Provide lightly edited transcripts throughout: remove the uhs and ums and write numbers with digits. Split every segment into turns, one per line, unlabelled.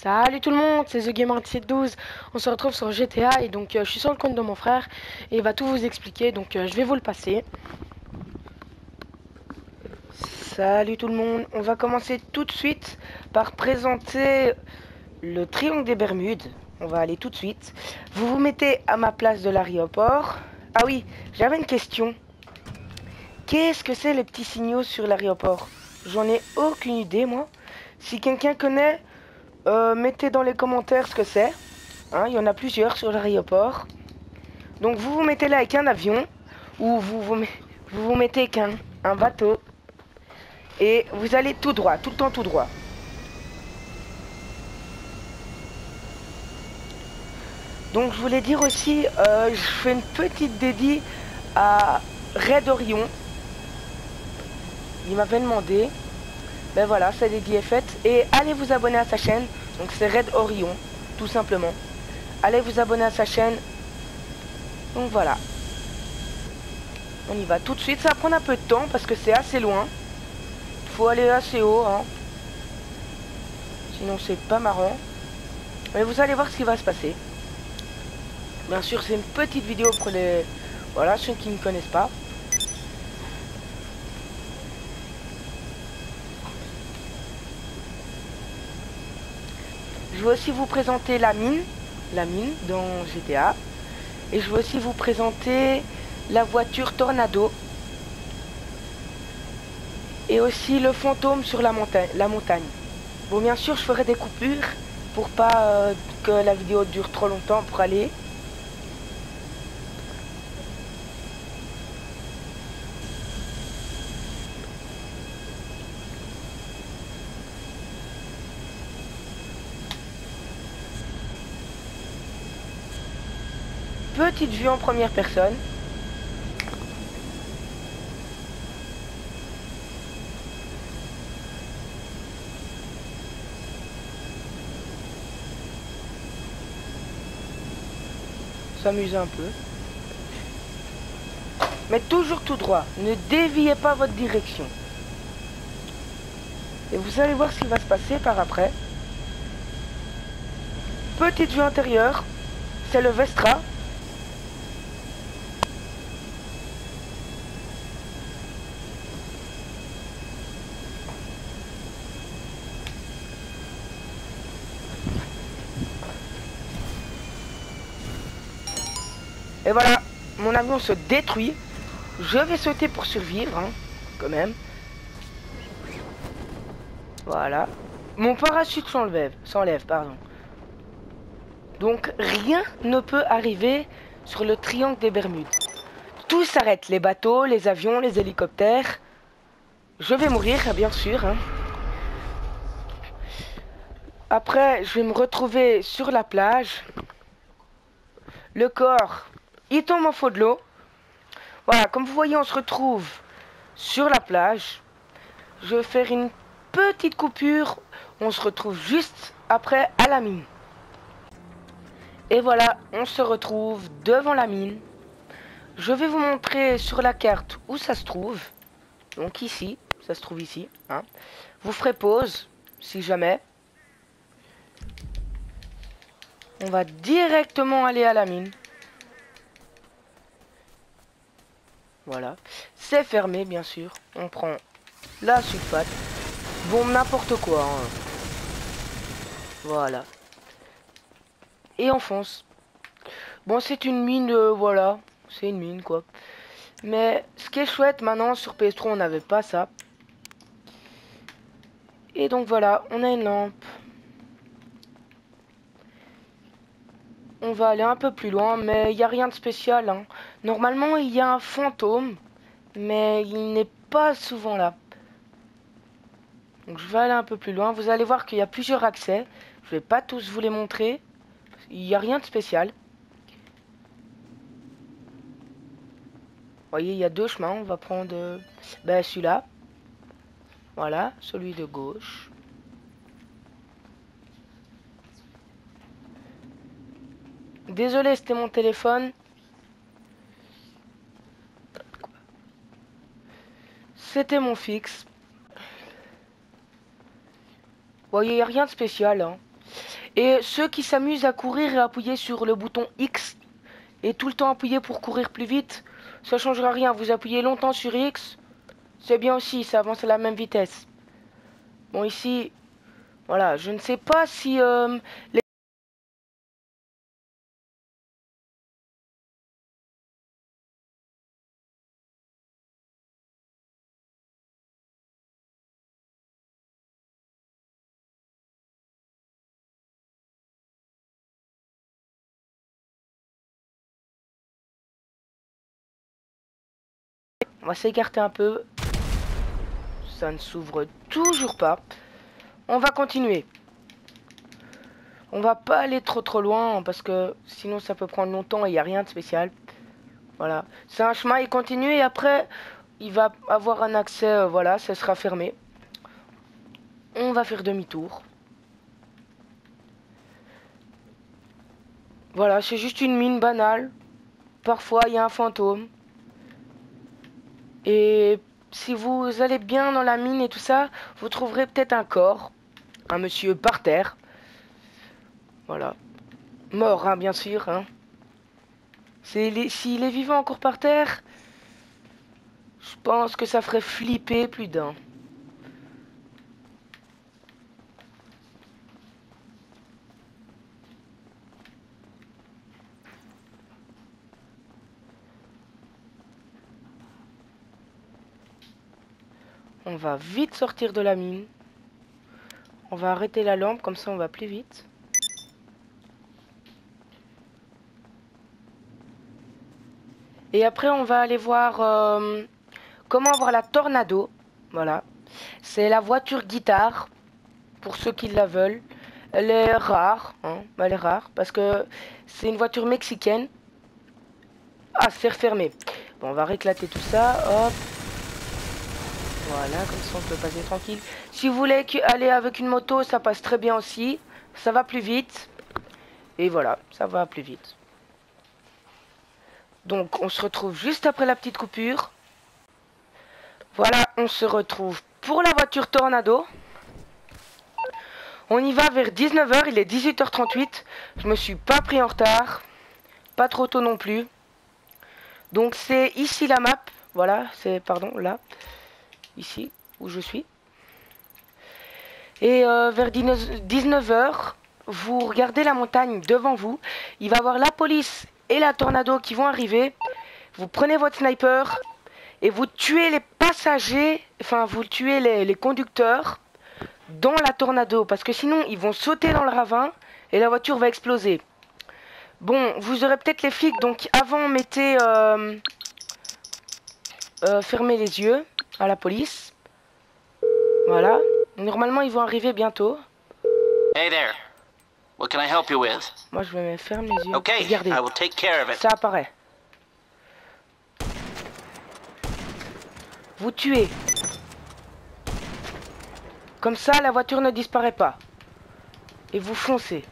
Salut tout le monde, c'est TheGamer1712. On se retrouve sur GTA et donc je suis sur le compte de mon frère et il va tout vous expliquer, donc je vais vous le passer. Salut tout le monde, on va commencer tout de suite par présenter le triangle des Bermudes. On va aller tout de suite. Vous vous mettez à ma place de l'aéroport. Ah oui, j'avais une question. Qu'est-ce que c'est les petits signaux sur l'aéroport? J'en ai aucune idée moi. Si quelqu'un connaît, mettez dans les commentaires ce que c'est. Hein, il y en a plusieurs sur l'aéroport. Donc vous vous mettez là avec un avion ou vous mettez avec un bateau et vous allez tout droit, tout le temps tout droit. Donc je voulais dire aussi, je fais une petite dédie à Red Orion. Il m'avait demandé. Ben voilà, sa dédie est faite. Et allez vous abonner à sa chaîne. Donc c'est Red Orion, tout simplement. Allez vous abonner à sa chaîne. Donc voilà. On y va tout de suite. Ça va prendre un peu de temps parce que c'est assez loin. Faut aller assez haut, hein. Sinon c'est pas marrant. Mais vous allez voir ce qui va se passer. Bien sûr, c'est une petite vidéo pour les... Voilà, ceux qui ne connaissent pas. Je vais aussi vous présenter la mine dans GTA. Et je vais aussi vous présenter la voiture Tornado. Et aussi le fantôme sur la montagne. Bon, bien sûr, je ferai des coupures pour pas que la vidéo dure trop longtemps pour aller. Petite vue en première personne. S'amuser un peu. Mais toujours tout droit. Ne déviez pas votre direction. Et vous allez voir ce qui va se passer par après. Petite vue intérieure. C'est le Vestra. Et voilà, mon avion se détruit. Je vais sauter pour survivre, hein, quand même. Voilà. Mon parachute s'enlève, pardon. Donc rien ne peut arriver sur le triangle des Bermudes. Tout s'arrête, les bateaux, les avions, les hélicoptères. Je vais mourir, bien sûr, hein. Après, je vais me retrouver sur la plage. Le corps, il tombe en fond de l'eau. Voilà, comme vous voyez, on se retrouve sur la plage. Je vais faire une petite coupure. On se retrouve juste après à la mine. Et voilà, on se retrouve devant la mine. Je vais vous montrer sur la carte où ça se trouve. Donc ici, ça se trouve ici, hein. Vous ferez pause, si jamais. On va directement aller à la mine. Voilà. C'est fermé, bien sûr. On prend la sulfate. Bon, n'importe quoi, hein. Voilà. Et on fonce. Bon, c'est une mine, voilà. C'est une mine, quoi. Mais ce qui est chouette, maintenant, sur PS3, on n'avait pas ça. Et donc, voilà, on a une lampe. On va aller un peu plus loin, mais il n'y a rien de spécial, hein. Normalement, il y a un fantôme, mais il n'est pas souvent là. Donc je vais aller un peu plus loin. Vous allez voir qu'il y a plusieurs accès. Je vais pas tous vous les montrer. Il n'y a rien de spécial. Vous voyez, il y a deux chemins. On va prendre celui-là. Voilà, celui de gauche. Désolé, c'était mon téléphone. C'était mon fixe. Vous voyez, il n'y a rien de spécial, hein. Et ceux qui s'amusent à courir et à appuyer sur le bouton X et tout le temps appuyer pour courir plus vite, ça changera rien. Vous appuyez longtemps sur X, c'est bien aussi, ça avance à la même vitesse. Bon, ici, voilà, je ne sais pas si les... On va s'écarter un peu. Ça ne s'ouvre toujours pas. On va continuer. On va pas aller trop loin parce que sinon ça peut prendre longtemps et il n'y a rien de spécial. Voilà. C'est un chemin, il continue et après il va avoir un accès, voilà, ça sera fermé. On va faire demi-tour. Voilà, c'est juste une mine banale. Parfois il y a un fantôme. Et si vous allez bien dans la mine et tout ça, vous trouverez peut-être un corps. Un monsieur par terre. Voilà. Mort, hein, bien sûr. Hein. S'il est vivant encore par terre, je pense que ça ferait flipper plus d'un. On va vite sortir de la mine. On va arrêter la lampe, comme ça on va plus vite. Et après on va aller voir comment avoir la Tornado. Voilà. C'est la voiture guitare, pour ceux qui la veulent. Elle est rare, hein. Elle est rare, parce que c'est une voiture mexicaine. Ah, c'est refermé. Bon, on va réclater tout ça, hop. Voilà, comme ça on peut passer tranquille. Si vous voulez aller avec une moto, ça passe très bien aussi. Ça va plus vite. Et voilà, ça va plus vite. Donc on se retrouve juste après la petite coupure. Voilà, on se retrouve pour la voiture Tornado. On y va vers 19 h, il est 18 h 38. Je me suis pas pris en retard. Pas trop tôt non plus. Donc c'est ici la map. Voilà, c'est, pardon, là. Ici, où je suis. Et vers 19 h, vous regardez la montagne devant vous. Il va y avoir la police et la Tornado qui vont arriver. Vous prenez votre sniper et vous tuez les passagers, enfin vous tuez les conducteurs dans la Tornado. Parce que sinon ils vont sauter dans le ravin et la voiture va exploser. Bon, vous aurez peut-être les flics, donc avant mettez... fermez les yeux à la police. Voilà. Normalement, ils vont arriver bientôt.
Hey there. What can I help you with?
Moi, je vais me fermer les yeux.
Okay,
Regardez.
I will take care of it.
Ça apparaît. Vous tuez. Comme ça, la voiture ne disparaît pas. Et vous foncez.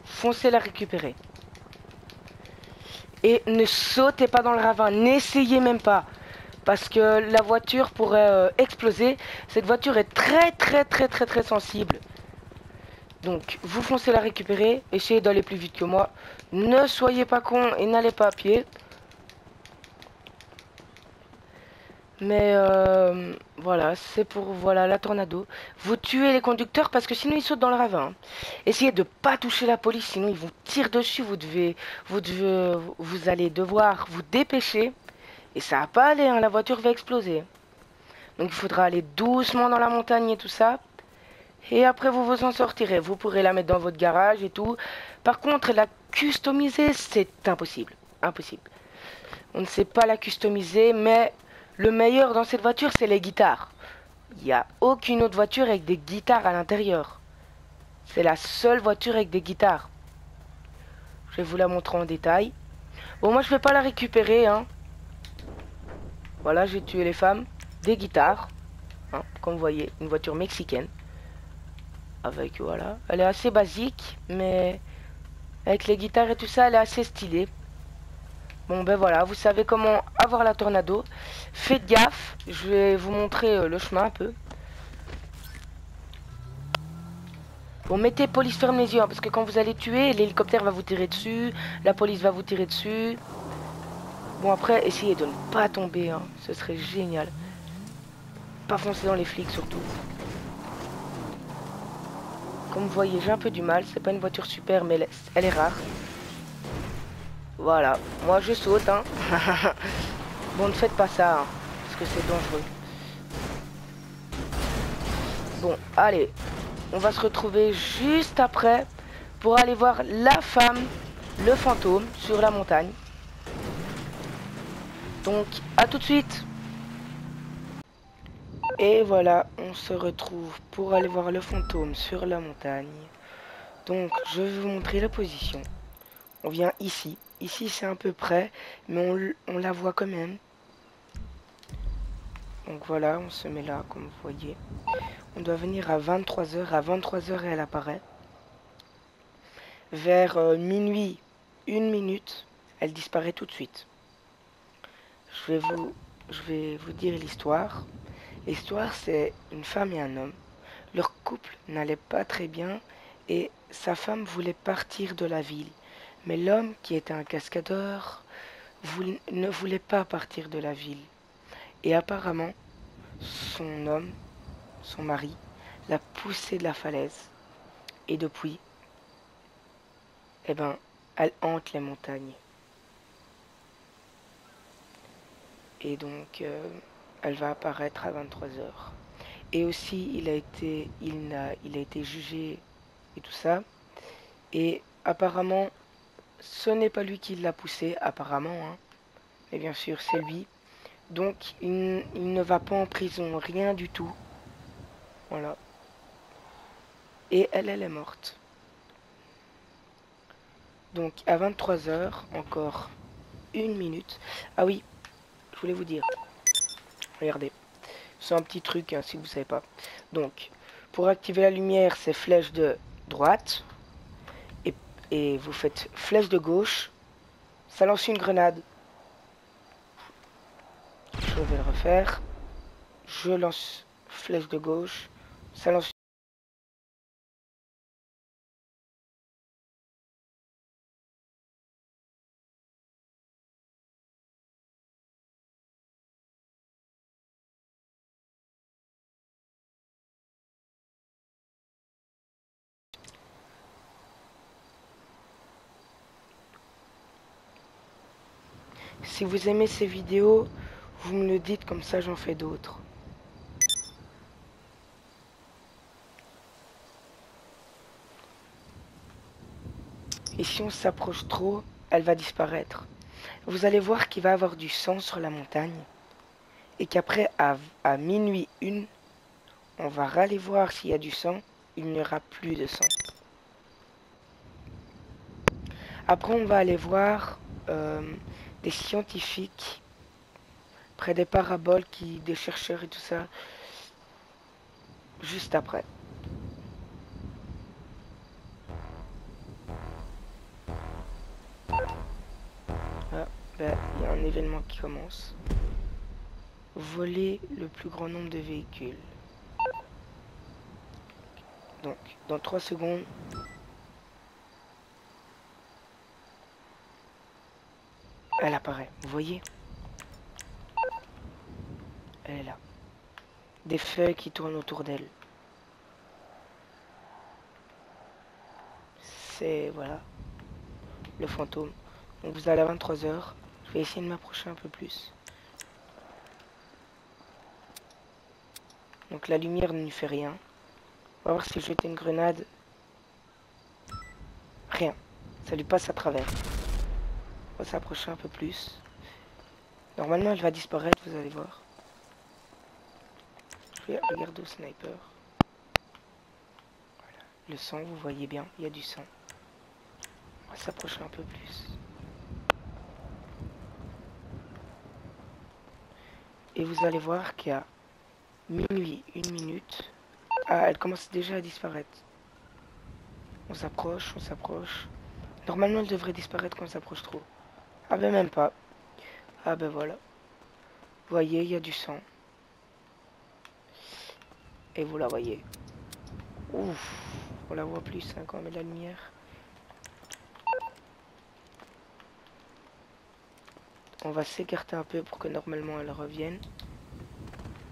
Foncez la récupérer. Et ne sautez pas dans le ravin. N'essayez même pas. Parce que la voiture pourrait exploser. Cette voiture est très sensible. Donc, vous foncez la récupérer. Essayez d'aller plus vite que moi. Ne soyez pas con et n'allez pas à pied. Mais voilà, c'est pour voilà la Tornado. Vous tuez les conducteurs parce que sinon ils sautent dans le ravin. Essayez de pas toucher la police, sinon ils vous tirent dessus. Vous allez devoir vous dépêcher. Et ça va pas aller, hein, la voiture va exploser. Donc il faudra aller doucement dans la montagne et tout ça. Et après vous vous en sortirez. Vous pourrez la mettre dans votre garage et tout. Par contre, la customiser, c'est impossible. Impossible. On ne sait pas la customiser, mais le meilleur dans cette voiture, c'est les guitares. Il n'y a aucune autre voiture avec des guitares à l'intérieur. C'est la seule voiture avec des guitares. Je vais vous la montrer en détail. Bon, moi je vais pas la récupérer, hein. Voilà, j'ai tué les femmes. Des guitares. Hein, comme vous voyez, une voiture mexicaine. Avec, voilà. Elle est assez basique, mais avec les guitares et tout ça, elle est assez stylée. Bon, ben voilà, vous savez comment avoir la Tornado. Faites gaffe, je vais vous montrer le chemin un peu. Bon, mettez police ferme les yeux, hein, parce que quand vous allez tuer, l'hélicoptère va vous tirer dessus, la police va vous tirer dessus. Bon, après, essayez de ne pas tomber, hein, ce serait génial. Pas foncer dans les flics, surtout. Comme vous voyez, j'ai un peu du mal, c'est pas une voiture super, mais elle est rare. Voilà, moi je saute, hein. Bon, ne faites pas ça, hein, parce que c'est dangereux. Bon, allez, on va se retrouver juste après pour aller voir la femme, le fantôme, sur la montagne. Donc, à tout de suite. Et voilà, on se retrouve pour aller voir le fantôme sur la montagne. Donc, je vais vous montrer la position. On vient ici. Ici, c'est un peu près, mais on la voit quand même. Donc voilà, on se met là, comme vous voyez. On doit venir à 23 heures. À 23 heures, elle apparaît. Vers minuit, 1 minute, elle disparaît tout de suite. Je vais vous dire l'histoire. L'histoire, c'est une femme et un homme. Leur couple n'allait pas très bien et sa femme voulait partir de la ville. Mais l'homme, qui était un cascadeur, ne voulait pas partir de la ville. Et apparemment, son homme, son mari, l'a poussé de la falaise. Et depuis, eh ben, elle hante les montagnes. Et donc, elle va apparaître à 23 heures. Et aussi, il a été jugé et tout ça. Et apparemment, ce n'est pas lui qui l'a poussé, apparemment, hein. Mais bien sûr, c'est lui. Donc, il ne va pas en prison, rien du tout. Voilà. Et elle est morte. Donc, à 23 heures, encore 1 minute. Ah oui, je voulais vous dire. Regardez. C'est un petit truc, hein, si vous ne savez pas. Donc, pour activer la lumière, c'est flèche de droite. Et vous faites flèche de gauche. Ça lance une grenade. Je vais le refaire. Je lance flèche de gauche. Ça lance. Si vous aimez ces vidéos, vous me le dites, comme ça j'en fais d'autres. Et si on s'approche trop, elle va disparaître. Vous allez voir qu'il va y avoir du sang sur la montagne. Et qu'après, à minuit 1, on va aller voir s'il y a du sang. Il n'y aura plus de sang. Après, on va aller voir des scientifiques près des paraboles, des chercheurs et tout ça, juste après. Ah, ben, il y a un événement qui commence. Voler le plus grand nombre de véhicules. Donc, dans 3 secondes, elle apparaît. Vous voyez? Elle est là. Des feuilles qui tournent autour d'elle. C'est, voilà, le fantôme. Donc vous allez à 23 heures. Je vais essayer de m'approcher un peu plus. Donc la lumière ne lui fait rien. On va voir si je jette une grenade. Rien. Ça lui passe à travers. On va s'approcher un peu plus. Normalement, elle va disparaître, vous allez voir. Je vais regarder au sniper. Voilà. Le sang, vous voyez bien, il y a du sang. On va s'approcher un peu plus. Et vous allez voir qu'il y a minuit, 1 minute. Ah, elle commence déjà à disparaître. On s'approche, on s'approche. Normalement, elle devrait disparaître quand on s'approche trop. Ah ben même pas. Ah ben voilà. Vous voyez, il y a du sang. Et vous la voyez. Ouf. qu'on la voit plus hein, quand on met de la lumière. On va s'écarter un peu pour que normalement elle revienne.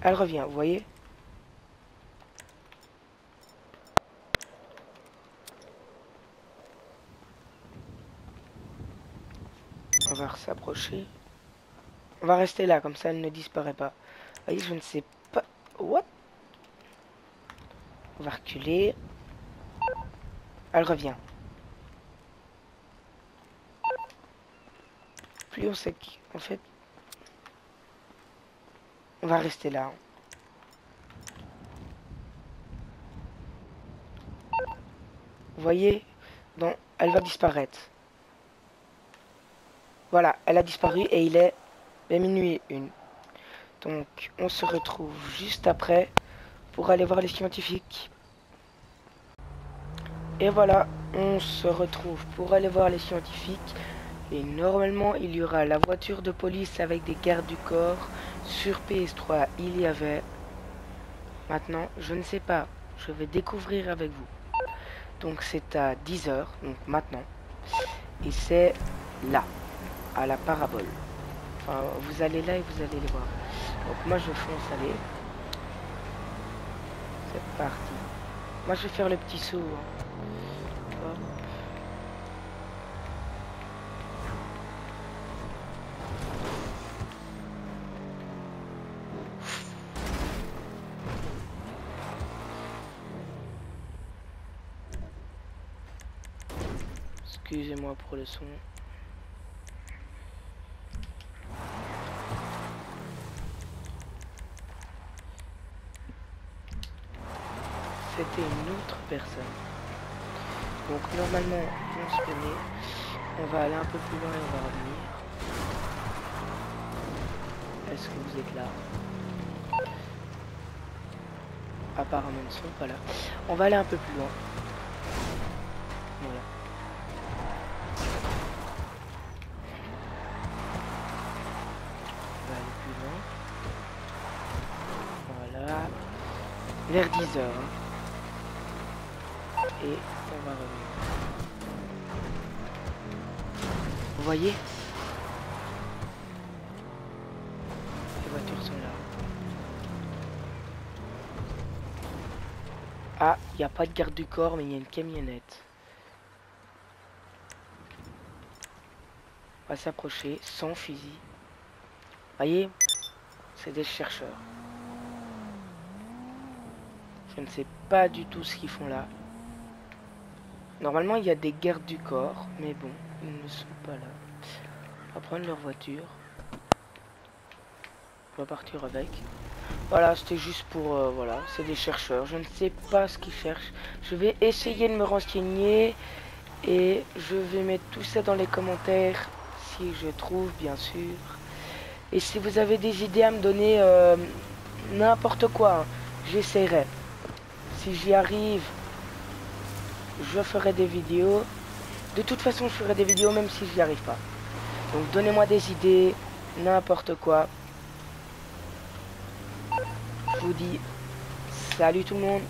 Elle revient, vous voyez? On va s'approcher. On va rester là, comme ça elle ne disparaît pas. Vous voyez, je ne sais pas... What? On va reculer. Elle revient. Plus on sait qu'en fait... On va rester là. Vous voyez? Donc, elle va disparaître. Voilà, elle a disparu et il est minuit 1. Donc, on se retrouve juste après pour aller voir les scientifiques. Et voilà, on se retrouve pour aller voir les scientifiques. Et normalement, il y aura la voiture de police avec des gardes du corps. Sur PS3, il y avait. Maintenant, je ne sais pas. Je vais découvrir avec vous. Donc, c'est à 10 h, donc maintenant. Et c'est là, à la parabole. Enfin, vous allez là et vous allez les voir. Donc, moi, je fonce aller. C'est parti. Moi, je vais faire le petit saut. Hein. Hop. Excusez-moi pour le son. C'était une autre personne. Donc normalement on se connaît. On va aller un peu plus loin et on va revenir. Est-ce que vous êtes là? Apparemment ils ne sont pas là. On va aller un peu plus loin. Voilà. On va aller plus loin. Voilà. Vers 10 h. Hein. Et on va revenir. Vous voyez? Les voitures sont là. Ah, il n'y a pas de garde du corps, mais il y a une camionnette. On va s'approcher sans fusil. Voyez? C'est des chercheurs. Je ne sais pas du tout ce qu'ils font là. Normalement, il y a des gardes du corps, mais bon, ils ne sont pas là. On va prendre leur voiture. On va partir avec. Voilà, c'était juste pour... voilà, c'est des chercheurs. Je ne sais pas ce qu'ils cherchent. Je vais essayer de me renseigner. Et je vais mettre tout ça dans les commentaires. Si je trouve, bien sûr. Et si vous avez des idées à me donner, n'importe quoi, hein, j'essaierai. Si j'y arrive, je ferai des vidéos. De toute façon, je ferai des vidéos même si j'y arrive pas. Donc donnez-moi des idées, n'importe quoi. Je vous dis salut tout le monde.